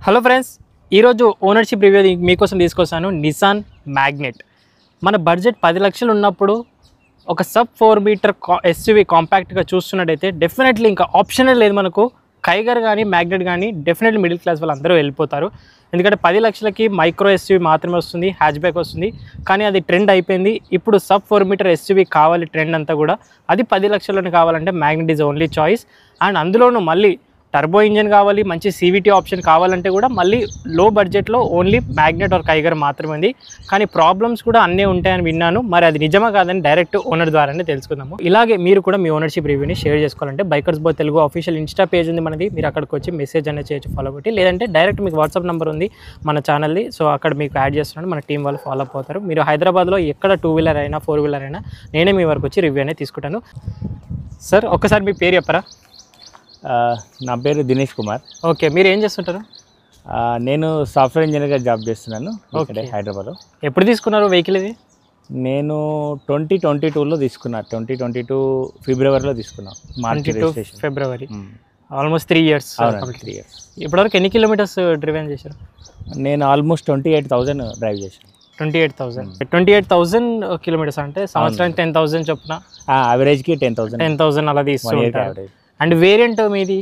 Hello friends, ఈరోజు ownership review మీకోసం తీసుకొస్తాను. Nissan magnet. మన బడ్జెట్ 10 లక్షలు ఉన్నప్పుడు ఒక సబ్ 4 మీటర్ ఎస్యూవీ కాంపాక్ట్గా చూస్తున్నట్టయితే డెఫినెట్లీ ఇంకా ఆప్షనే లేదు మనకు. కైగర్ కానీ మ్యాగ్నెట్ కానీ డెఫినెట్లీ మిడిల్ క్లాస్ వాళ్ళు అందరూ వెళ్ళిపోతారు. ఎందుకంటే 10 లక్షలకి మైక్రో ఎస్యూవీ మాత్రమే వస్తుంది, హ్యాచ్ బ్యాక్ వస్తుంది. కానీ అది ట్రెండ్ అయిపోయింది. ఇప్పుడు సబ్ 4 మీటర్ ఎస్యూవీ కావాలి ట్రెండ్ అంతా కూడా. అది 10 లక్షలను కావాలంటే Magnite is only choice. And అందులోనూ మళ్ళీ టర్బో ఇంజన్ కావాలి, మంచి CVT ఆప్షన్ కావాలంటే కూడా మళ్ళీ లో బడ్జెట్లో ఓన్లీ మ్యాగ్నెట్ ఆర్ కైగర్ మాత్రమే ఉంది. కానీ ప్రాబ్లమ్స్ కూడా అన్నీ ఉంటాయని విన్నాను. మరి అది నిజమా కాదని డైరెక్ట్ ఓనర్ ద్వారానే తెలుసుకుందాము. ఇలాగే మీరు కూడా మీ ఓనర్షిప్ రివ్యూని షేర్ చేసుకోవాలంటే బైకర్స్ బో తెలుగు అఫీషియల్ ఇన్స్టా పేజ్ ఉంది మనది. మీరు అక్కడికి వచ్చి మెసేజ్ అనేది చేయొచ్చు, ఫాలో కొట్టి. లేదంటే డైరెక్ట్ మీకు వాట్సాప్ నెంబర్ ఉంది మన ఛానల్ది. సో అక్కడ మీకు యాడ్ చేస్తున్నాను, మన టీం వాళ్ళు ఫాలో అప్ అవుతారు. మీరు హైదరాబాద్లో ఎక్కడ 2 వీలర్ అయినా 4 వీలర్ అయినా నేనే మీ వరకు వచ్చి రివ్యూ అనేది తీసుకుంటాను. సార్ ఒక్కసారి మీ పేరు చెప్పరా? నా పేరు దినేష్ కుమార్. ఓకే, మీరు ఏం చేస్తుంటారు? నేను సాఫ్ట్వేర్ ఇంజనీర్గా జాబ్ చేస్తున్నాను ఇక్కడ హైదరాబాద్లో. ఎప్పుడు తీసుకున్నారు వెహికల్ ఇది? నేను 2022లో తీసుకున్నా. 2022 ఫిబ్రవరిలో తీసుకున్నా. మార్చి ఫిబ్రవరి, ఆల్మోస్ట్ 3 ఇయర్స్. 3 ఇయర్స్. ఇప్పటివరకు ఎన్ని కిలోమీటర్స్ డ్రైవ్ చేశారు? నేను ఆల్మోస్ట్ 28,000 డ్రైవ్ చేశాను. 28,000 కిలోమీటర్స్ అంటే సంవత్సరానికి 10,000 చొప్పున, యావరేజ్కి 10,000 అలా తీసుకుంటారు. అండ్ వేరియంట్ మీది?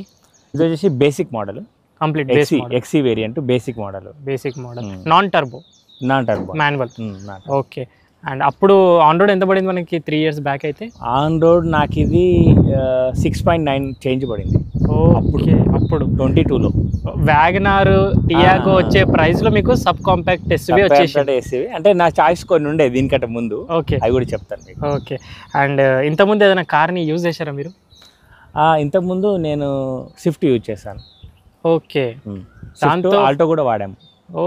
ఇది వచ్చేసి basic model, complete XE variant, basic model. Non turbo manual. Okay. And అప్పుడు ఆన్ రోడ్ ఎంత పడింది మనకి 3 ఇయర్స్ బ్యాక్ అయితే? ఆన్ రోడ్ నాకు ఇది 6.9 చేంజ్ పడింది. అప్పుడు 22లో. వ్యాగనార్, టియాగో వచ్చే ప్రైస్ లో మీకు సబ్ కాంపాక్ట్ ఎస్యూవీ వచ్చేసి, అంటే నా చాయిస్ కొన్ని ఉండే దీనికంటే ముందు. ఓకే, అవి కూడా చెప్తాను మీకు. ఓకే. అండ్ ఇంతకుముందు ఏదైనా కార్ని యూజ్ చేశారా మీరు? ఇంతకుముందు నేను స్విఫ్ట్ యూజ్ చేశాను. ఓకే, దాంతో ఆల్టో కూడా వాడాము.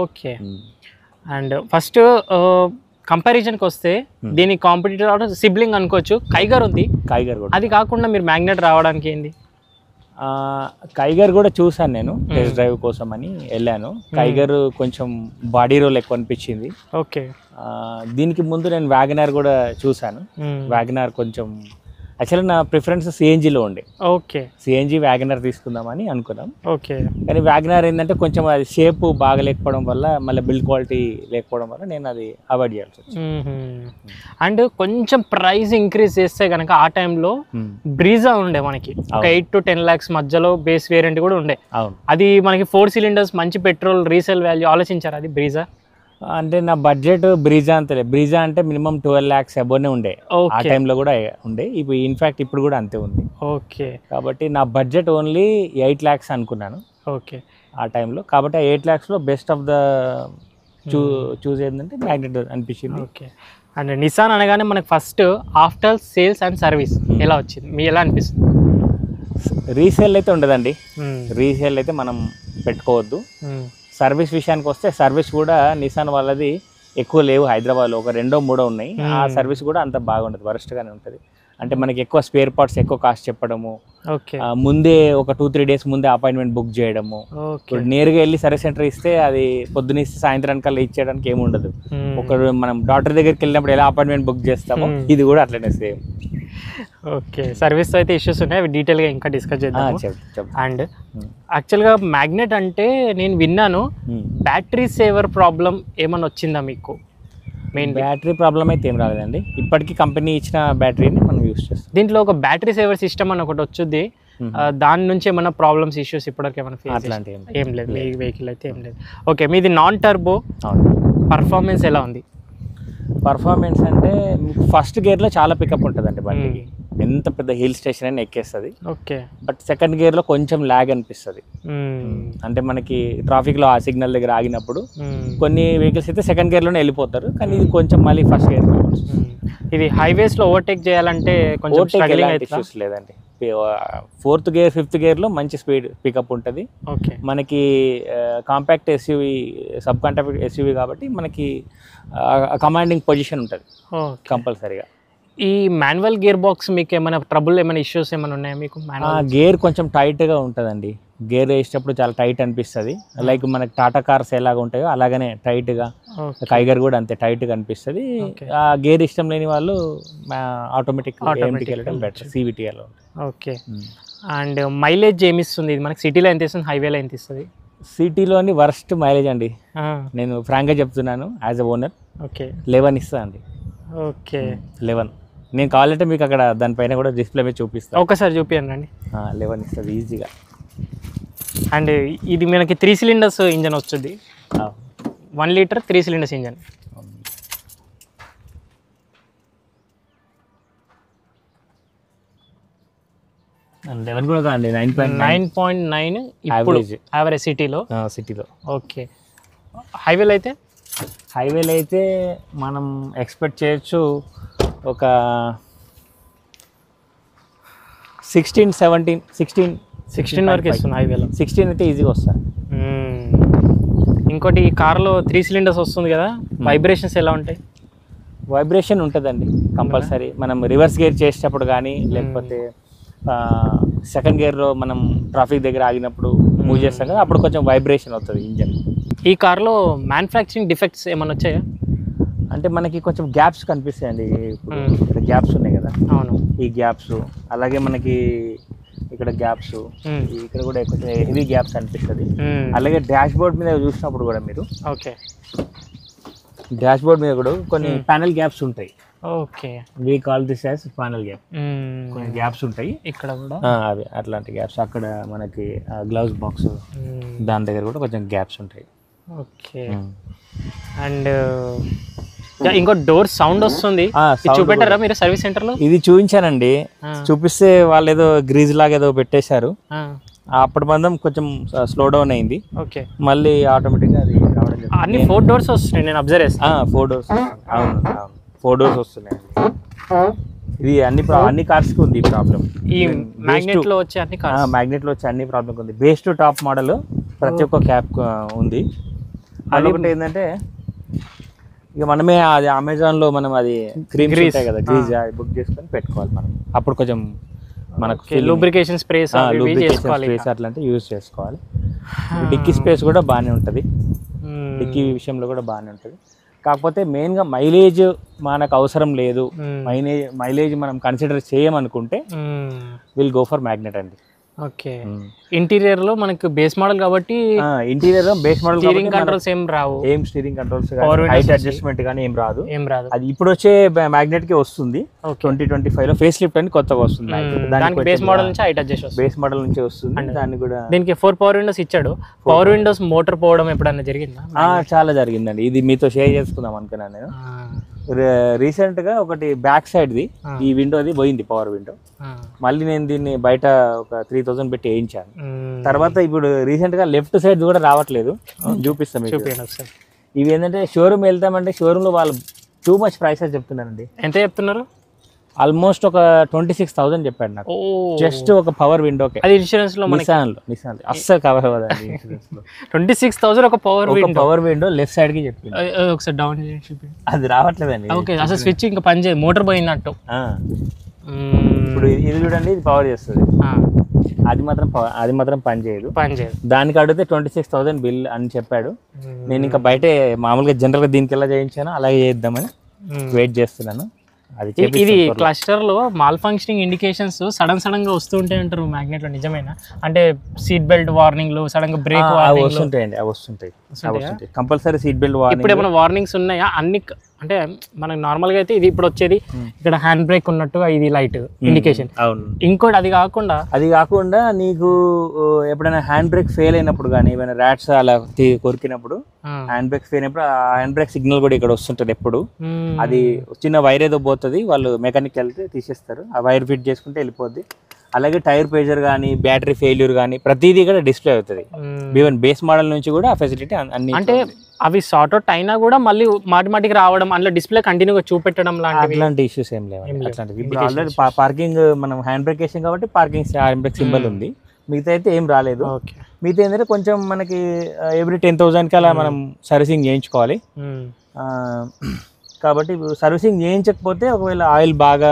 ఓకే. అండ్ ఫస్ట్ కంపారిజన్కి వస్తే దీని కాంపిటీటర్ సిబ్లింగ్ అనుకోవచ్చు, కైగర్ ఉంది. కైగర్ కూడా, అది కాకుండా మీరు మ్యాగ్నెట్ రావడానికి ఏంది? కైగర్ కూడా చూసాను నేను, టెస్ట్ డ్రైవ్ కోసం అని వెళ్ళాను. కైగర్ కొంచెం బాడీ రోల్ ఎక్కువ అనిపించింది. ఓకే. దీనికి ముందు నేను వ్యాగనార్ కూడా చూసాను. వ్యాగనార్ కొంచెం యాక్చువల్లీ నా ప్రిఫరెన్స్ సిఎన్జిలో ఉండే. ఓకే, సిఎన్జి వ్యాగనర్ తీసుకుందామని అనుకున్నాం. ఓకే. కానీ వ్యాగనర్ ఏంటంటే కొంచెం అది షేప్ బాగా లేకపోవడం వల్ల, మళ్ళీ బిల్డ్ క్వాలిటీ లేకపోవడం వల్ల నేను అది అవాయిడ్ చేయాల్సి వచ్చింది. అండ్ కొంచెం ప్రైస్ ఇంక్రీజ్ చేస్తే కనుక ఆ టైంలో బ్రీజా ఉండే మనకి, ఒక 8 to 10 lakhs మధ్యలో బేస్ వేరియంట్ కూడా ఉండే. అది మనకి 4 cylinders, మంచి పెట్రోల్, రీసేల్ వాల్యూ ఆలోచించారు అది బ్రీజా? అంటే నా బడ్జెట్ బ్రీజా అంతలే. బ్రీజా అంటే మినిమం 12 lakhs అబోనే ఉండే ఆ టైంలో కూడా ఉండే. ఇప్పుడు ఇన్ఫాక్ట్ ఇప్పుడు కూడా అంతే ఉంది. ఓకే. కాబట్టి నా బడ్జెట్ ఓన్లీ 8 lakhs అనుకున్నాను. ఓకే. ఆ టైంలో. కాబట్టి 8 lakhsలో బెస్ట్ ఆఫ్ ద చూస్ ఏంటంటే మ్యాగ్నెట్ అనిపించింది. ఓకే. అండ్ నిసాన్ అనగానే మనకు first after sales and service ఎలా వచ్చింది, మీ ఎలా అనిపిస్తుంది? రీసేల్ అయితే ఉండదండి. రీసేల్ అయితే మనం పెట్టుకోవద్దు. సర్వీస్ విషయానికి వస్తే సర్వీస్ కూడా నిసాన్ వాళ్ళది ఎక్కువ లేవు హైదరాబాద్లో, ఒక 2-3 ఉన్నాయి. ఆ సర్వీస్ కూడా అంత బాగుండదు, వరస్ట్గానే ఉంటుంది. అంటే మనకి ఎక్కువ స్పేర్ పార్ట్స్ ఎక్కువ కాస్ట్ చెప్పడము, ముందే ఒక 2-3 days ముందే అపాయింట్మెంట్ బుక్ చేయడము. ఇప్పుడు నేరుగా వెళ్ళి సర్వీస్ సెంటర్ ఇస్తే అది పొద్దున ఇస్తే సాయంత్రానికల్లా ఇచ్చేయడానికి ఏమి ఉండదు. ఒక మనం డాక్టర్ దగ్గరికి వెళ్ళినప్పుడు ఎలా అపాయింట్మెంట్ బుక్ చేస్తామో ఇది కూడా అట్లనే సేమ్. ఓకే. సర్వీస్తో అయితే ఇష్యూస్ ఉన్నాయి, అవి డీటెయిల్గా ఇంకా డిస్కస్ చేద్దాం. అండ్ యాక్చువల్గా మ్యాగ్నెట్ అంటే నేను విన్నాను బ్యాటరీ సేవర్ ప్రాబ్లం ఏమన్నా వచ్చిందా మీకు? మెయిన్ బ్యాటరీ ప్రాబ్లం అయితే ఏం రాలేదండి. ఇప్పటికీ కంపెనీ ఇచ్చిన బ్యాటరీని మనం యూస్ చేస్తాం. దీంట్లో ఒక బ్యాటరీ సేవర్ సిస్టమ్ అని ఒకటి వచ్చింది, దాని నుంచి ఏమైనా ప్రాబ్లమ్స్, ఇష్యూస్ ఇప్పటివరకు ఏమైనా ఫేస్? అట్లాంటి ఏం లేదు మీ వెహికల్ అయితే, ఏం లేదు. ఓకే. మీది నాన్ టర్బో, పర్ఫార్మెన్స్ ఎలా ఉంది? పర్ఫార్మెన్స్ అంటే ఫస్ట్ గేర్లో చాలా పికప్ ఉంటుందండి బండికి, ఎంత పెద్ద హిల్ స్టేషన్ అయినా ఎక్కేస్తుంది. ఓకే. బట్ సెకండ్ గేర్లో కొంచెం ల్యాగ్ అనిపిస్తుంది. అంటే మనకి ట్రాఫిక్లో ఆ సిగ్నల్ దగ్గర ఆగినప్పుడు కొన్ని వెహికల్స్ అయితే సెకండ్ గేర్లోనే వెళ్ళిపోతారు, కానీ ఇది కొంచెం మళ్ళీ ఫస్ట్ గేర్. ఇది హైవేస్లో ఓవర్టేక్ చేయాలంటే కొంచెం ఇష్యూస్ లేదండి. 4th gear 5th gearలో మంచి స్పీడ్ పికప్ ఉంటుంది. ఓకే. మనకి compact SUV, sub compact SUV కాబట్టి మనకి కమాండింగ్ పొజిషన్ ఉంటుంది కంపల్సరీగా. ఈ మాన్యువల్ గేర్ బాక్స్ మీకు ఏమైనా ట్రబుల్, ఏమైనా ఇష్యూస్ ఏమైనా ఉన్నాయా మీకు? గేర్ కొంచెం టైట్గా ఉంటుందండి. గేర్ వేసేటప్పుడు చాలా టైట్ అనిపిస్తుంది. లైక్ మనకి టాటా కార్స్ ఎలాగ ఉంటాయో అలాగనే టైట్గా, కైగర్ కూడా అంతే టైట్గా అనిపిస్తుంది. ఆ గేర్ ఇష్టం లేని వాళ్ళు ఆటోమేటిక్ వెళ్ళడం better, CVT. Okay. And mileage ఏమి ఇస్తుంది ఇది మనకి? సిటీలో ఎంత ఇస్తుంది, హైవేలో ఎంత ఇస్తుంది? సిటీలోని వర్స్ట్ మైలేజ్ అండి, నేను ఫ్రాంక్గా చెప్తున్నాను. యాజ్ అ ఓనర్ ఓకే 11 ఇస్తా అండి. ఓకే 11 నేను కావాలంటే మీకు అక్కడ దానిపైన కూడా డిస్ప్లే మీద చూపిస్తాను. ఒకసారి చూపియండి అండి. 11 ఇస్తుంది ఈజీగా. అండ్ ఇది మనకి 3 సిలిండర్స్ ఇంజన్ వస్తుంది, 1 లీటర్ 3 సిలిండర్స్ ఇంజన్. అండ్ 11 కూడా కాదండి, 9.9 ఇప్పుడు యావరేజ్ సిటీలో. ఓకే హైవేలో అయితే మనం ఎక్స్పెక్ట్ చేయొచ్చు ఒక 16 వరకు ఇస్తుంది హైవేలో. 16 అయితే ఈజీగా వస్తుంది. ఇంకోటి ఈ కార్లో 3 సిలిండర్స్ వస్తుంది కదా, వైబ్రేషన్స్ ఎలా ఉంటాయి? వైబ్రేషన్ ఉంటుందండి కంపల్సరీ. మనం రివర్స్ గేర్ చేసేటప్పుడు కానీ, లేకపోతే సెకండ్ గేర్లో మనం ట్రాఫిక్ దగ్గర ఆగినప్పుడు మూవ్ చేస్తాం కదా, అప్పుడు కొంచెం వైబ్రేషన్ అవుతుంది ఇంజన్. ఈ కార్లో మ్యానుఫ్యాక్చరింగ్ డిఫెక్ట్స్ ఏమైనా వచ్చాయా? అంటే మనకి కొంచెం గ్యాప్స్ కనిపిస్తాయండి. ఇప్పుడు గ్యాప్స్ ఉన్నాయి కదా, అవును, ఈ గ్యాప్స్, అలాగే మనకి ఇక్కడ గ్యాప్స్, ఇక్కడ కూడా కొంచెం హెవీ గ్యాప్స్ అనిపిస్తుంది. అలాగే డాష్ బోర్డ్ మీద చూసినప్పుడు కూడా మీరు, ఓకే డాష్ బోర్డ్ మీద కూడా కొన్ని ప్యానల్ గ్యాప్స్ ఉంటాయి. Okay we call this as panel gap. కొన్ని గ్యాప్స్ ఉంటాయి ఇక్కడ కూడా, అవి అట్లాంటి గ్యాప్స్. అక్కడ మనకి గ్లౌజ్ బాక్స్ దాని దగ్గర కూడా కొంచెం గ్యాప్స్ ఉంటాయి. ఓకే అండ్ ఇంకో డోర్ సౌండ్ వస్తుంది, చూపెట్టారా మీరు సర్వీస్ సెంటర్లో? ఇది చూపించానండి, చూపిస్తే వాళ్ళు ఏదో గ్రీజ్ లాగా ఏదో పెట్టేశారు. అప్పటి మందం కొంచెం స్లో డౌన్ అయింది. ఓకే మళ్ళీ ఆటోమేటిక్గా అది రావడం. అన్ని 4 డోర్స్ వస్తున్నాయి, నేను అబ్జర్వ్ చేస్తాను. 4 డోర్స్, అవును 4 డోర్స్ వస్తున్నాయి. ఇది అన్ని కార్స్ కి ఉంది ప్రాబ్లం. ఈ మ్యాగ్నెట్ లో వచ్చే అన్ని కార్స్, మ్యాగ్నెట్ లో వచ్చే అన్ని ప్రాబ్లం ఉంది. బేస్ టు టాప్ మోడల్ ప్రతి ఒక్క క్యాప్ ఉంది. అదొకటి ఏంటంటే ఇక మనమే అది అమెజాన్లో మనం అది క్రీమ్స్ ఉంటాయి కదా, గ్రీజ్ బుక్ చేసుకొని పెట్టుకోవాలి మనం. అప్పుడు కొంచెం మనకు లూబ్రికేషన్ స్ప్రేస్ అట్లాంటివి యూజ్ చేసుకోవాలి. డిక్కీ స్పేస్ కూడా బాగానే ఉంటుంది, డిక్కీ విషయంలో కూడా బాగానే ఉంటుంది. కాకపోతే మెయిన్గా మైలేజ్ మనకు అవసరం లేదు, మైలేజ్ మనం కన్సిడర్ చేయమనుకుంటే విల్ గో ఫర్ మ్యాగ్నెట్ అండి. ఓకే ఇంటీరియర్ లో మనకి బేస్ మోడల్ కాబట్టి, ఇంటీరియర్ లో బేస్ మోడల్ స్టీరింగ్ కంట్రోల్స్ ఏం రావు, స్టీరింగ్ కంట్రోల్స్ హైట్ అడ్జస్ట్మెంట్ కానీ ఏం రాదు. అది ఇప్పుడు వచ్చే మ్యాగ్నెట్ కి వస్తుంది. 2025 లో ఫేస్ లిఫ్ట్ అని కొత్తగా వస్తుంది. దానికి బేస్ మోడల్ నుంచి హైట్ అడ్జస్ట్ బేస్ మోడల్ నుంచి వస్తుంది. దాన్ని కూడా దీనికి 4 పవర్ విండోస్ ఇచ్చాడు. పవర్ విండోస్ మోటార్ పోవడం ఎప్పుడన్నా జరిగిందా? చాలా జరిగిందండి. ఇది మీతో షేర్ చేసుకుందాం అనుకున్నాను నేను. రీసెంట్ గా ఒకటి బ్యాక్ సైడ్ ది ఈ విండోది పోయింది, పవర్ విండో. మళ్ళీ నేను దీన్ని బయట ఒక 3000 పెట్టి వేయించాను. తర్వాత ఇప్పుడు రీసెంట్ గా లెఫ్ట్ సైడ్ కూడా రావట్లేదు, చూపిస్తాం. ఇవి ఏంటంటే షోరూమ్ వెళ్తామంటే షోరూమ్ లో వాళ్ళు టూ మచ్ ప్రైసెస్ చెప్తున్నారండి. ఎంత చెప్తున్నారు? ఆల్మోస్ట్ ఒక 26,000 చెప్పాడు నాకు, జస్ట్ ఒక పవర్ విండోకి. అది ఇన్సూరెన్స్ లో నిసాన్ అస్సలు కవర్ అవ్వదండి ఇన్సూరెన్స్ లో. 26,000 ఒక పవర్ విండో లెఫ్ట్ సైడ్ కి చెప్పింది. ఒకసారి డౌన్ చేసి అది రావట్లేదండి. ఓకే అసలు స్విచ్ ఇంకా పని చేయదు, మోటార్ పోయినట్టు. ఇప్పుడు ఇది చూడండి, ఇది పవర్ చేస్తుంది, అది మాత్రం పని చేయదు. దానికి అడిగితే 26,000 బిల్ అని చెప్పాడు. నేను ఇంకా బయటే మామూలుగా జనరల్ గా దీనికి ఎలా చేయించాను అలాగే చేద్దామని వెయిట్ చేస్తున్నాను. ఇది క్లస్టర్ లో మాల్ ఫంక్షనింగ్ ఇండికేషన్స్ సడన్ గా వస్తూ ఉంటాయి అంటారు మ్యాగ్నెట్ లో, నిజమేనా? అంటే సీట్ బెల్ట్ వార్నింగ్ లో, సడన్ గా బ్రేక్ వస్తుంటాయండి, అవి వస్తుంటాయి కంపల్సరీ. సీట్ బెల్ట్ వార్నింగ్ ఇప్పుడు ఏమైనా వార్నింగ్స్ ఉన్నాయా? అన్ని అంటే మనకు నార్మల్ గా అయితే ఇది ఇప్పుడు వచ్చేది ఇక్కడ హ్యాండ్ బ్రేక్ ఉన్నట్టుగా ఇది లైట్ ఇండికేషన్. ఇంకోటి అది కాకుండా నీకు ఎప్పుడైనా హ్యాండ్ బ్రేక్ ఫెయిల్ అయినప్పుడు కానీ, ఏమైనా ర్యాట్స్ అలా కొరికినప్పుడు హ్యాండ్ బ్రేక్ ఫెయిల్ అయినప్పుడు ఆ హ్యాండ్ బ్రేక్ సిగ్నల్ కూడా ఇక్కడ వస్తుంటది ఎప్పుడు. అది చిన్న వైర్ ఏదో పోతుంది, వాళ్ళు మెకానిక్ వెళ్తే తీసేస్తారు, ఆ వైర్ ఫిట్ చేసుకుంటే వెళ్ళిపోద్ది. అలాగే టైర్ ప్రెషర్ కానీ, బ్యాటరీ ఫెయిల్యూర్ కానీ ప్రతిదీ కూడా డిస్ప్లే అవుతుంది. ఈవెన్ బేస్ మోడల్ నుంచి కూడా ఫెసిలిటీ అన్ని. అంటే అవి సార్ట్ అవుట్ అయినా కూడా మళ్ళీ మాటికి రావడం, అందులో డిస్ప్లే కంటిన్యూగా చూపెట్టడం అట్లాంటి ఇష్యూస్ ఏం లేవు. ఇప్పుడు ఆల్రెడీ పార్కింగ్ మనం హ్యాండ్ బ్రేక్ వేసాం కాబట్టి పార్కింగ్ హ్యాండ్ బ్రేక్ సింబల్ ఉంది, మిగతా అయితే ఏం రాలేదు. మిగతా ఏంటంటే కొంచెం మనకి ఎవ్రీ 10,000 కి అలా మనం సర్వీసింగ్ చేయించుకోవాలి. కాబట్టి సర్వీసింగ్ చేయించకపోతే ఒకవేళ ఆయిల్ బాగా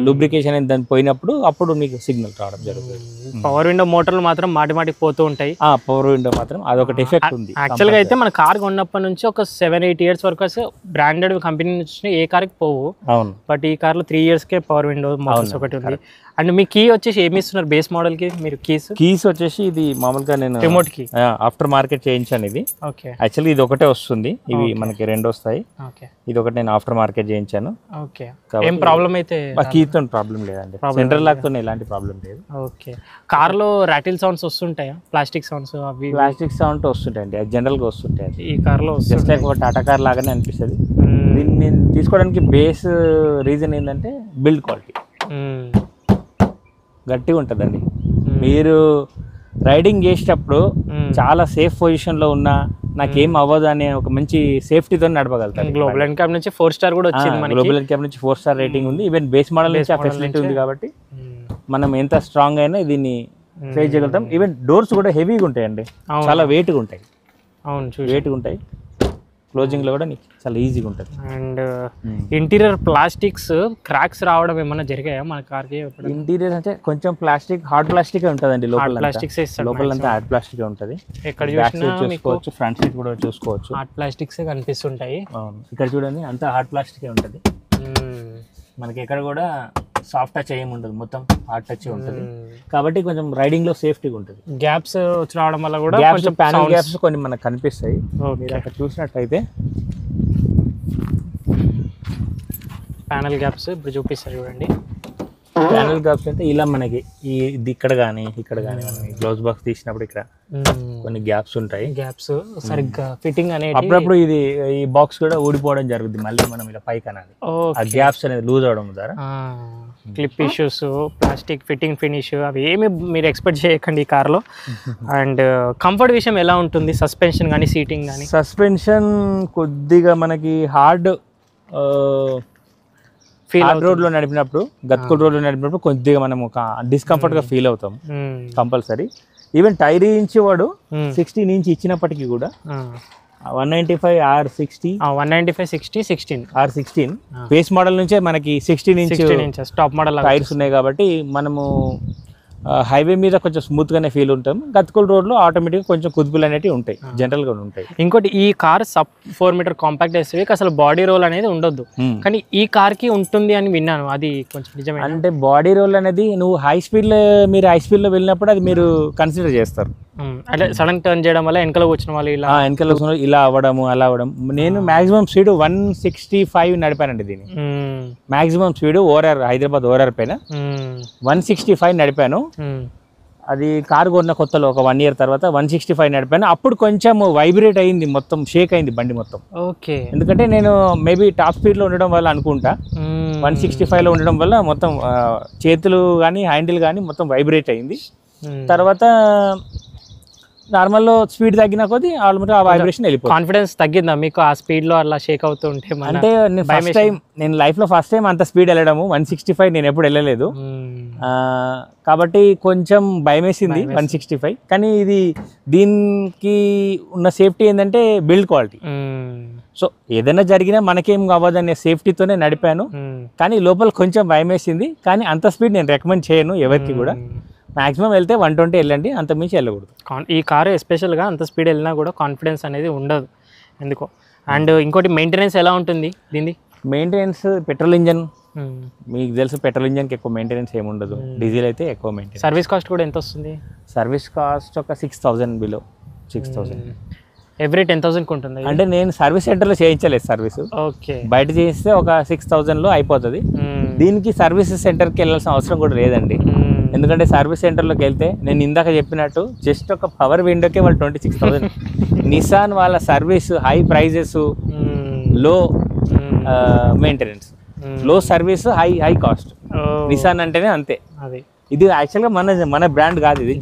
లూబ్రికేషన్ అని దాన్ని పోయినప్పుడు అప్పుడు మీకు సిగ్నల్ రావడం జరుగుతుంది. పవర్ విండో మోటార్లు మాత్రం మాటికి పోతూ ఉంటాయి. పవర్ విండో మాత్రం అదొకటి ఎఫెక్ట్ ఉంది. యాక్చువల్గా అయితే మన కార్ కొన్నప్పటి నుంచి ఒక 7-8 years వరకు బ్రాండెడ్ కంపెనీ నుంచి ఏ కార్కి పోవు. అవును, బట్ ఈ కార్లో 3 yearsకే పవర్ విండో మోటార్స్ ఒకటి ఉంది. అండ్ మీ కీ వచ్చేసి ఏమి ఇస్తున్నారు బేస్ మోడల్ కి మీరు కీస్ వచ్చేసి ఇది మామూలుగా నేను రిమోట్ కి ఆఫ్టర్ మార్కెట్ చేయించాను ఇది. ఓకే యాక్చువల్లీ ఇది ఒకటే వస్తుంది, ఇవి మనకి 2 వస్తాయి. ఓకే ఇది ఒకటి నేను ఆఫ్టర్ మార్కెట్ చేయించాను. ఓకే ఏం ప్రాబ్లం అయితే కీతో ప్రాబ్లం లేదండి, సెంట్రల్ లాక్ తో ఎలాంటి ప్రాబ్లం లేదు. ఓకే కార్ లో రాటిల్ సౌండ్స్ వస్తుంటాయా, ప్లాస్టిక్ సౌండ్స్ అవి ప్లాస్టిక్ సౌండ్ వస్తుంటాయండి, అది జనరల్ గా వస్తుంటాయి. ఈ కార్ లో జస్ట్ లైక్ ఒక టాటా కార్ లాగానే అనిపిస్తుంది. దీన్ని నేను తీసుకోవడానికి బేస్ రీజన్ ఏంటంటే బిల్డ్ క్వాలిటీ గట్టిగా ఉంటుందండి. మీరు రైడింగ్ చేసేటప్పుడు చాలా సేఫ్ పొజిషన్ లో ఉన్నా నాకేం అవ్వదు అనే ఒక మంచి సేఫ్టీతో నడపగలుగుతారు. గ్లోబల్ ఎన్క్యాప్ నుంచి 4 స్టార్ కూడా వచ్చింది మనకి. గ్లోబల్ ఎన్క్యాప్ నుంచి 4 స్టార్ రేటింగ్ ఉంది. ఈవెన్ బేస్ మోడల్ నుంచి ఆ ఫెసిలిటీ ఉంది కాబట్టి మనం ఎంత స్ట్రాంగ్ అయినా దీన్ని ఫేస్ చేయగలుగుతాం. ఈవెన్ డోర్స్ కూడా హెవీగా ఉంటాయండి, చాలా వెయిట్గా ఉంటాయి. అవును వెయిట్గా ఉంటాయి. క్లోజింగ్ లో కూడా నీకు చాలా ఈజీగా ఉంటుంది. అండ్ ఇంటీరియర్ ప్లాస్టిక్స్ క్రాక్స్ రావడం ఏమన్నా జరిగాయా మన కార్కి? ఇంటీరియర్ అంటే కొంచెం ప్లాస్టిక్, హార్డ్ ప్లాస్టిక్ ఉంటుందండి లోపల. ప్లాస్టిక్స్ లోపలంతా హార్డ్ ప్లాస్టిక్ ఉంటుంది. ఎక్కడ చూసినా చూసుకోవచ్చు, ఫ్రంట్ సీట్ కూడా చూసుకోవచ్చు, హార్డ్ ప్లాస్టిక్స్ కనిపిస్తుంటాయి. ఇక్కడ చూడండి అంతా హార్డ్ ప్లాస్టిక్ ఉంటుంది. మనకి ఎక్కడ కూడా సాఫ్ట్ టచ్ ఏమి ఉండదు, మొత్తం హార్డ్ టచ్ ఉంటుంది. కాబట్టి కొంచెం రైడింగ్ లో సేఫ్టీగా ఉంటుంది. గ్యాప్స్ వచ్చి రావడం వల్ల కూడా కొంచెం ప్యానల్ గ్యాప్స్ కొన్ని మనకు కనిపిస్తాయి. మీరు అక్కడ చూసినట్టయితే ప్యానల్ గ్యాప్స్ ఇప్పుడు చూపిస్తారు చూడండి. ప్యానల్ గ్యాప్స్ అంటే ఇలా మనకి ఇది ఇక్కడ కానీ మనం గ్లౌజ్ బాక్స్ తీసినప్పుడు ఇక్కడ కొన్ని గ్యాప్స్ ఉంటాయి. గ్యాప్స్ సరిగ్గా ఫిట్టింగ్ అనేది అప్పుడప్పుడు ఈ బాక్స్ కూడా ఊడిపోవడం జరుగుతుంది. మళ్ళీ మనం ఇలా పైకి అనాలి, ఆ గ్యాప్స్ అనేది లూజ్ అవడం ద్వారా. Clip issues, plastic fitting finish అవి ఏమి మీరు ఎక్స్పెక్ట్ చేయకండి ఈ కార్లో. అండ్ కంఫర్ట్ విషయం ఎలా ఉంటుంది? సస్పెన్షన్ కానీ సీటింగ్ కానీ? సస్పెన్షన్ కొద్దిగా మనకి హార్డ్ రోడ్ లో నడిపినప్పుడు, గత్కుల్ రోడ్ లో నడిపినప్పుడు కొద్దిగా మనం ఒక డిస్కంఫర్ట్ గా ఫీల్ అవుతాం కంపల్సరీ. ఈవెన్ టైర్ ఇంచ్ వాడు 16 ఇంచ్ ఇచ్చినప్పటికీ కూడా 195 R60 16 R16 బేస్ మోడల్ నుంచే మనకి 16 ఇంచ్ టాప్ మోడల్ టైర్స్ ఉన్నాయి కాబట్టి మనము హైవే మీద కొంచెం స్మూత్ గానే ఫీల్ ఉంటాం. గత్కుల్ రోడ్ లో ఆటోమేటిక్ కొంచెం కుదుపులు అనేవి ఉంటాయి, జనరల్ గా ఉంటాయి. ఇంకోటి ఈ car sub 4 meter compact SUV అసలు బాడీ రోల్ అనేది ఉండొద్దు, కానీ ఈ కార్ కి ఉంటుంది అని విన్నాను, అది కొంచెం నిజమే? అంటే బాడీ రోల్ అనేది నువ్వు మీరు హై స్పీడ్ లో వెళ్ళినప్పుడు అది మీరు కన్సిడర్ చేస్తారు. అంటే సడన్ టర్న్ చేయడం వల్ల వెనకాల వచ్చిన వాళ్ళు ఇలా అవ్వడము అలా అవ్వడం. నేను మాక్సిమం స్పీడ్ 165 నడిపానండి దీన్ని. మాక్సిమం స్పీడ్ హైదరాబాద్ ఓఆర్ఆర్ పైన 165 నడిపాను. అది కారు కొన్న కొత్తలో ఒక 1 year తర్వాత 165 నడిపాను. అప్పుడు కొంచెం వైబ్రేట్ అయింది, మొత్తం షేక్ అయింది బండి మొత్తం. ఓకే, ఎందుకంటే నేను మేబీ టాప్ స్పీడ్ లో ఉండడం వల్ల అనుకుంటా 165 లో ఉండడం వల్ల మొత్తం చేతులు కానీ హ్యాండిల్ కానీ మొత్తం వైబ్రేట్ అయింది. తర్వాత నార్మల్ లో స్పీడ్ తగ్గిన కొద్దీ ఆల్మోస్ట్ ఆ వైబ్రేషన్ వెళ్ళిపోయింది. కాన్ఫిడెన్స్ తగ్గిందా మీకు ఆ స్పీడ్ లో అలా షేక్ అవుతూ ఉంటే? అంటే నేను లైఫ్ లో ఫస్ట్ టైం అంత స్పీడ్ వెళ్ళడము 165 నేను ఎప్పుడు వెళ్ళలేదు కాబట్టి కొంచెం భయం వేసింది 165. కానీ దీనికి ఉన్న సేఫ్టీ ఏంటంటే బిల్డ్ క్వాలిటీ. సో ఏదైనా జరిగినా మనకేం అవ్వదనే సేఫ్టీతోనే నడిపాను. కానీ లోపల కొంచెం భయం వేసింది, కానీ అంత స్పీడ్ నేను రికమెండ్ చేయను ఎవరికి కూడా. మాక్సిమం వెళ్తే 120 వెళ్ళండి, అంత మించి వెళ్ళకూడదు. ఈ కారు ఎస్పెషల్గా అంత స్పీడ్ వెళ్ళినా కూడా కాన్ఫిడెన్స్ అనేది ఉండదు ఎందుకో. అండ్ ఇంకోటి మెయింటెనెన్స్ ఎలా ఉంటుంది దీన్ని? మెయింటెనెన్స్ పెట్రోల్ ఇంజన్ మీకు తెలుసు, పెట్రోల్ ఇంజన్కి ఎక్కువ మెయింటెనెన్స్ ఏమి ఉండదు, డీజిల్ అయితే ఎక్కువ మెయింటెనెన్స్. సర్వీస్ కాస్ట్ కూడా ఎంత వస్తుంది? సర్వీస్ కాస్ట్ ఒక 6,000 బిలో 6,000. ఎవ్రీ 10,000 ఉంటుంది. అంటే నేను సర్వీస్ సెంటర్లో చేయించలేదు సర్వీస్, ఓకే, బయట చేస్తే ఒక 6,000లో అయిపోతుంది. దీనికి సర్వీస్ సెంటర్కి వెళ్ళాల్సిన అవసరం కూడా లేదండి. ఎందుకంటే సర్వీస్ సెంటర్లోకి వెళ్తే నేను ఇందాక చెప్పినట్టు జస్ట్ ఒక పవర్ విండోకే వాళ్ళు 26,000. నిసాన్ వాళ్ళ సర్వీస్ హై ప్రైజెస్, లో మెయింటెనెన్స్, లో సర్వీస్, హై కాస్ట్. నిసాన్ అంటేనే అంతే. ఇది యాక్చువల్గా మన బ్రాండ్ కాదు, ఇది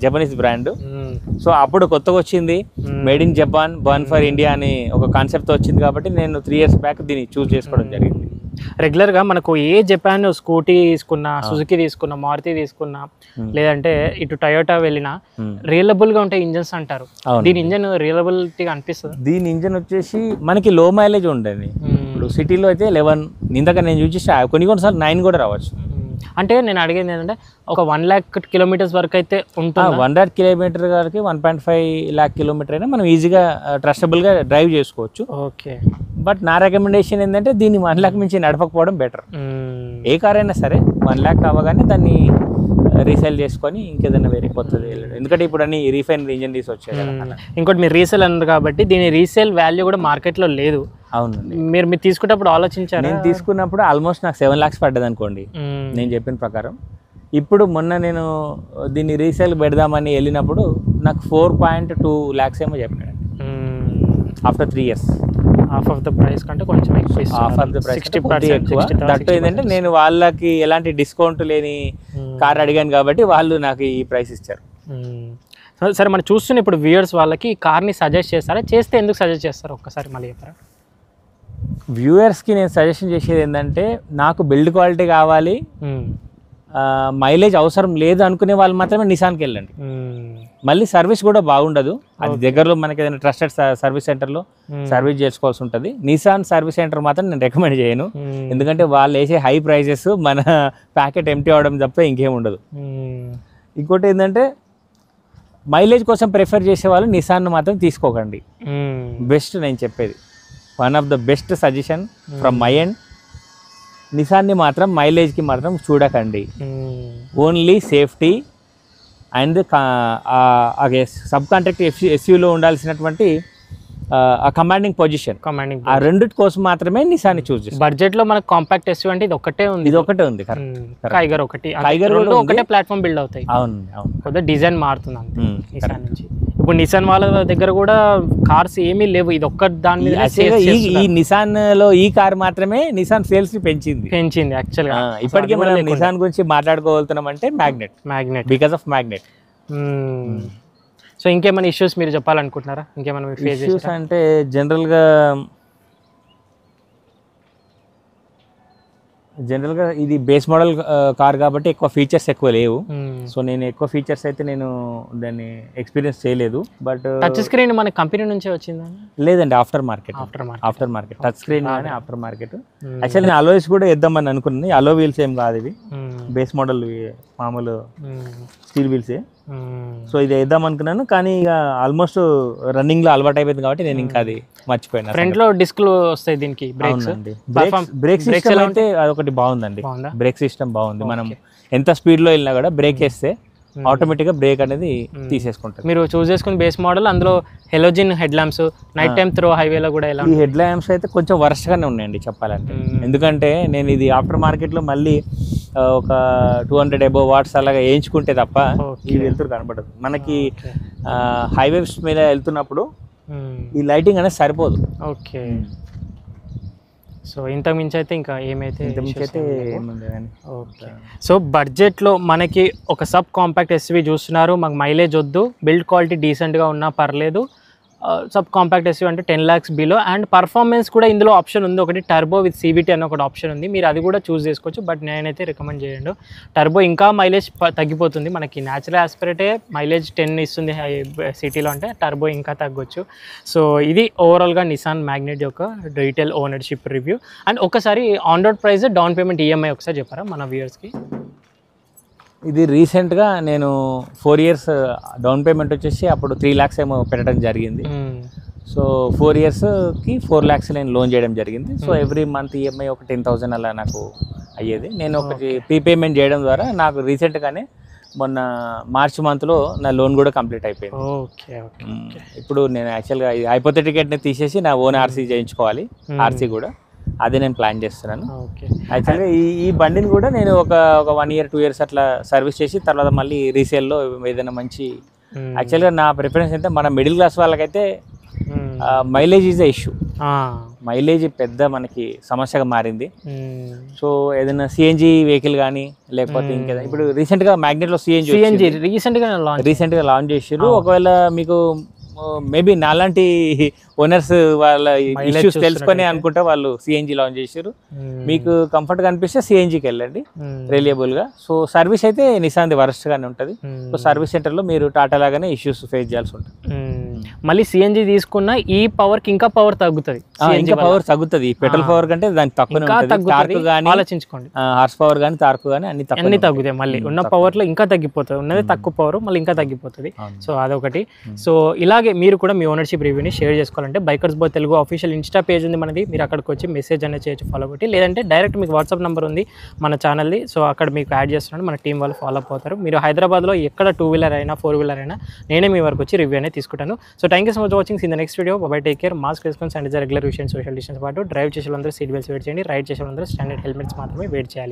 జపనీస్ బ్రాండ్. సో అప్పుడు కొత్తగా వచ్చింది, made in Japan burn for India అని ఒక కాన్సెప్ట్తో వచ్చింది కాబట్టి నేను 3 years బ్యాక్ దీన్ని చూస్ చేసుకోవడం జరిగింది. రెగ్యులర్గా మనకు ఏ జపాన్ స్కూటీ తీసుకున్నా, సుజుకి తీసుకున్నా, మారుతి తీసుకున్నా, లేదంటే ఇటు టయోటా వెళ్ళినా రియలబుల్గా ఉంటాయి ఇంజన్స్ అంటారు. దీని ఇంజన్ రియలబిలిటీగా అనిపిస్తుంది? దీని ఇంజన్ వచ్చేసి మనకి లో మైలేజ్ ఉండేది. ఇప్పుడు సిటీలో అయితే 11, ఇందాక నేను చూసి కొన్నిసార్లు 9 కూడా రావచ్చు. అంటే నేను అడిగేది ఏంటంటే ఒక 1 lakh kilometers వరకు అయితే ఉంటుంది. 100 కిలోమీటర్ గారికి 1.5 lakh kilometer అయినా మనం ఈజీగా ట్రస్టబుల్గా డ్రైవ్ చేసుకోవచ్చు. ఓకే. బట్ నా రికమెండేషన్ ఏంటంటే దీన్ని 1 lakh మించి నడపకపోవడం బెటర్. ఏ కార్ అయినా సరే 1 lakh అవ్వగానే దాన్ని రీసేల్ చేసుకొని ఇంకేదైనా వేరే కొత్తది వెళ్ళడం. ఎందుకంటే ఇప్పుడు అన్ని రీఫైన్ ఇంజన్ తీసి వచ్చాయి కదా. ఇంకోటి మీరు రీసేల్ అన్నారు కాబట్టి దీని రీసేల్ వాల్యూ కూడా మార్కెట్లో లేదు. అవునండి. మీరు తీసుకున్నప్పుడు ఆలోచించారు? నేను తీసుకున్నప్పుడు ఆల్మోస్ట్ నాకు 7 lakhs పడ్డది అనుకోండి నేను చెప్పిన ప్రకారం. ఇప్పుడు మొన్న నేను దీన్ని రీసేల్ పెడదామని వెళ్ళినప్పుడు నాకు 4.2 lakhs ఏమో చెప్పాడు after 3 years. Half of the price కంటే కొంచెం ఎక్కువ. హాఫ్ ఆఫ్ ద ప్రైస్ ఎక్కువ. దట్ ఏంటంటే నేను వాళ్ళకి ఎలాంటి డిస్కౌంట్ లేని కార్ అడిగాను కాబట్టి వాళ్ళు నాకు ఈ ప్రైస్ ఇచ్చారు. సరే, మనం చూస్తున్న ఇప్పుడు వ్యూయర్స్ వాళ్ళకి ఈ కార్ని సజెస్ట్ చేస్తారా? చేస్తే ఎందుకు సజెస్ట్ చేస్తారు ఒక్కసారి మళ్ళీ చెప్పారా? వ్యూయర్స్కి నేను సజెషన్ చేసేది ఏంటంటే నాకు బిల్డ్ క్వాలిటీ కావాలి, మైలేజ్ అవసరం లేదు అనుకునే వాళ్ళు మాత్రమే నిసాన్కి వెళ్ళండి. మళ్ళీ సర్వీస్ కూడా బాగుండదు. అది దగ్గరలో మనకి ఏదైనా ట్రస్టెడ్ సర్వీస్ సెంటర్లో సర్వీస్ చేసుకోవాల్సి ఉంటుంది. నిసాన్ సర్వీస్ సెంటర్ మాత్రం నేను రికమెండ్ చేయను. ఎందుకంటే వాళ్ళు వేసే హై ప్రైజెస్ మన ప్యాకెట్ ఎంటీ అవడం తప్ప ఇంకేం ఉండదు. ఇంకోటి ఏంటంటే మైలేజ్ కోసం ప్రిఫర్ చేసే వాళ్ళు నిసాన్ మాత్రం తీసుకోకండి. బెస్ట్ నేను చెప్పేది, one of the best suggestion from my end. నిసాన్ని మాత్రం మైలేజ్కి మాత్రం చూడకండి. Only safety and sub contract ఎస్యూలో ఉండాల్సినటువంటి ఆ కమాండింగ్ పొజిషన్, ఆ రెండిటి కోసం మాత్రమే నిసాన్ని చూస్ చేస్తాం. బడ్జెట్లో మనకు కాంపాక్ట్ ఎస్యూ అంటే ఇది ఒకటే ఉంది. ఇది ఒకటే ఉంది. టైగర్ ఒకటి, టైగర్ ఒకటే ప్లాట్ఫామ్ బిల్డ్ అవుతాయి. అవును అవును. కొద్దిగా డిజైన్ మారుతుంది అంతే నిసాన్ నుంచి. ఇప్పుడు నిసాన్ వాళ్ళ దగ్గర కూడా కార్స్ ఏమీ లేవు, ఇది ఒక్క దాని మీద. ఈ నిసాన్ లో ఈ కార్ మాత్రమే నిసాన్ సేల్స్ పెంచింది యాక్చువల్గా. ఇప్పటికే మనం నిసాన్ గురించి మాట్లాడుకోగలుగుతున్నాం అంటే Magnite because of Magnite. So ఇంకేమైనా ఇష్యూస్ మీరు చెప్పాలనుకుంటున్నారా? ఇంకేమైనా ఫేస్ ఇష్యూస్ అంటే జనరల్గా ఇది బేస్ మోడల్ కార్ కాబట్టి ఎక్కువ ఫీచర్స్ ఎక్కువ లేవు. సో నేను ఎక్కువ ఫీచర్స్ అయితే నేను దాన్ని ఎక్స్పీరియన్స్ చేయలేదు. బట్ టచ్ స్క్రీన్ మన కంపెనీ నుంచే వచ్చిందా? లేదండి, ఆఫ్టర్ మార్కెట్ టచ్ స్క్రీన్ కానీ ఆఫ్టర్ మార్కెట్. యాక్చువల్లీ నేను అలోయిస్ కూడా వేద్దామని అనుకున్నాను. అలో వీల్స్ ఏం కాదు ఇవి, బేస్ మోడల్ మామూలు స్టీల్ వీల్సే. సో ఇది వేద్దాం అనుకున్నాను కానీ ఇక ఆల్మోస్ట్ రన్నింగ్ లో అలవాటు అయిపోయింది కాబట్టి నేను ఇంకా అది మర్చిపోయాను. ఫ్రంట్ లో డిస్క్లు వస్తాయి దీనికి. బ్రేక్ సిస్టమ్ అయితే అదొకటి బాగుందండి. బ్రేక్ సిస్టమ్ బాగుంది. మనం ఎంత స్పీడ్ లో వెళ్ళినా కూడా బ్రేక్ వేస్తే ఆటోమేటిక్ గా బ్రేక్ అనేది తీసేసుకుంటారు. మీరు చూస్ చేసుకుని బేస్ మోడల్, అందులో halogen head lamps, night time throw హైవేలో కూడా ఎలా? ఈ హెడ్ ల్యాంప్స్ అయితే కొంచెం వరస్ట్ గానే ఉన్నాయండి చెప్పాలంటే. ఎందుకంటే నేను ఇది ఆఫ్టర్ మార్కెట్ లో మళ్ళీ ఒక 200 above watts అలాగా వేయించుకుంటే తప్ప ఈ వెళ్తురు కనబడదు మనకి. హైవేస్ మీద వెళ్తున్నప్పుడు ఈ లైటింగ్ అనేది సరిపోదు. ఓకే. సో ఇంతకు మించి అయితే ఇంకా ఏమైతే ఓకే. సో బడ్జెట్లో మనకి ఒక సబ్ కాంపాక్ట్ ఎస్యూవీ చూస్తున్నారు. మాకు మైలేజ్ వద్దు, బిల్డ్ క్వాలిటీ డీసెంట్గా ఉన్నా పర్లేదు. సబ్ కాంపాక్ట్ ఎస్యూవీ అంటే 10 lakhs బిలో. అండ్ పర్ఫార్మెన్స్ కూడా ఇందులో ఆప్షన్ ఉంది, ఒకటి టర్బో విత్ CVT అని ఒకటి ఆప్షన్ ఉంది. మీరు అది కూడా చూస్ చేసుకోవచ్చు. బట్ నేనైతే రికమెండ్ చేయండి. టర్బో ఇంకా మైలేజ్ తగ్గిపోతుంది. మనకి న్యాచురల్ ఆస్పిరేటే మైలేజ్ 10 ఇస్తుంది సిటీలో, అంటే టర్బో ఇంకా తగ్గొచ్చు. సో ఇది ఓవరాల్గా నిసాన్ మ్యాగ్నెట్ యొక్క రీటైల్ ఓనర్షిప్ రివ్యూ. అండ్ ఒకసారి on road price, down payment, EMI ఒకసారి చెప్పారా మన వ్యూయర్స్కి? ఇది రీసెంట్గా నేను 4 years డౌన్ పేమెంట్ వచ్చేసి అప్పుడు 3 lakhs ఏమో పెట్టడం జరిగింది. సో 4 yearsకి 4 lakhs నేను లోన్ చేయడం జరిగింది. సో ఎవ్రీ మంత్ EMI ఒక 10,000 అలా నాకు అయ్యేది. నేను ఒకటి ప్రీపేమెంట్ చేయడం ద్వారా నాకు రీసెంట్గానే మొన్న మార్చ్ మంత్లో నా లోన్ కూడా కంప్లీట్ అయిపోయింది. Okay okay. ఇప్పుడు నేను యాక్చువల్గా హైపోథెటికేట్ని తీసేసి నా ఓన్ RC చేయించుకోవాలి. RC కూడా అదే నేను ప్లాన్ చేస్తున్నాను. యాక్చువల్గా ఈ బండిని కూడా నేను ఒక 1 year 2 years అట్లా సర్వీస్ చేసి తర్వాత మళ్ళీ రీసేల్లో ఏదైనా మంచి. యాక్చువల్గా నా ప్రిఫరెన్స్ అంటే మన మిడిల్ క్లాస్ వాళ్ళకైతే మైలేజ్ ఈజ్ ఇష్యూ. మైలేజ్ పెద్ద మనకి సమస్యగా మారింది. సో ఏదైనా CNG వెహికల్ కానీ లేకపోతే ఇంకేదైనా, ఇప్పుడు రీసెంట్గా మ్యాగ్నెట్లో CNG రీసెంట్గా లాంచ్ చేసారు. ఒకవేళ మీకు మేబీ నాలాంటి ఓనర్స్ వాళ్ళ ఇష్యూస్ తెలుసుకొని అనుకుంటే వాళ్ళు CNG లాంచ్ చేశారు. మీకు కంఫర్ట్గా అనిపిస్తే CNGకి వెళ్ళండి రిలయబుల్గా. సో సర్వీస్ అయితే నిసాన్ది వరస్ట్గానే ఉంటుంది. సో సర్వీస్ సెంటర్లో మీరు టాటా లాగానే ఇష్యూస్ ఫేస్ చేయాల్సి ఉంటుంది. మళ్ళీ సిఎన్జి తీసుకున్న ఈ పవర్కి ఇంకా పవర్ తగ్గుతుంది, ఇంకా పవర్ తగ్గుతుంది. పెట్రోల్ పవర్ కంటే దానికి తక్కువ ఆలోచించుకోండి. హార్స్ పవర్ కానీ టార్క్ కానీ అన్ని తగ్గుతాయి. మళ్ళీ ఉన్న పవర్ లో ఇంకా తగ్గిపోతుంది, ఉన్నది తక్కువ పవర్ మళ్ళీ ఇంకా తగ్గిపోతుంది. సో అదొకటి. సో ఇలాగే మీరు కూడా మీ ఓనర్షిప్ రివ్యూని షేర్ చేసుకోవాలంటే బైకర్స్ బో తెలుగు అఫీషియల్ ఇన్స్టా పేజ్ ఉంది మనది, మీరు అక్కడికి వచ్చి మెసేజ్ అనేది చేయొచ్చు, ఫాలో కొట్టి. లేదంటే డైరెక్ట్ మీకు వాట్సాప్ నెంబర్ ఉంది మన ఛానల్ది, సో అక్కడ మీకు యాడ్ చేస్తున్నాడు, మన టీం వాళ్ళు ఫాలో అప్ అవుతారు. మీరు హైదరాబాద్లో ఎక్కడ 2 వీలర్ అయినా 4 వీలర్ అయినా నేనే మీ వరకు వచ్చి రివ్యూ అనేది తీసుకుంటాను. So thank you so much watching. In the next video. Bye take care. Mask వేసుకొని శానిటైజర్ రెగ్యులర్ విషయం సోషల్ డిస్టెన్స్ పాటు డ్రైవ్ చేసే వాళ్ళందరూ సీట్ బెల్ట్స్ వెయిట్ చేయండి, రైడ్ చేసే వాళ్ళందరూ స్టాండర్డ్ హెల్మెట్స్ మాత్రమే వెయిట్ చేయాలి.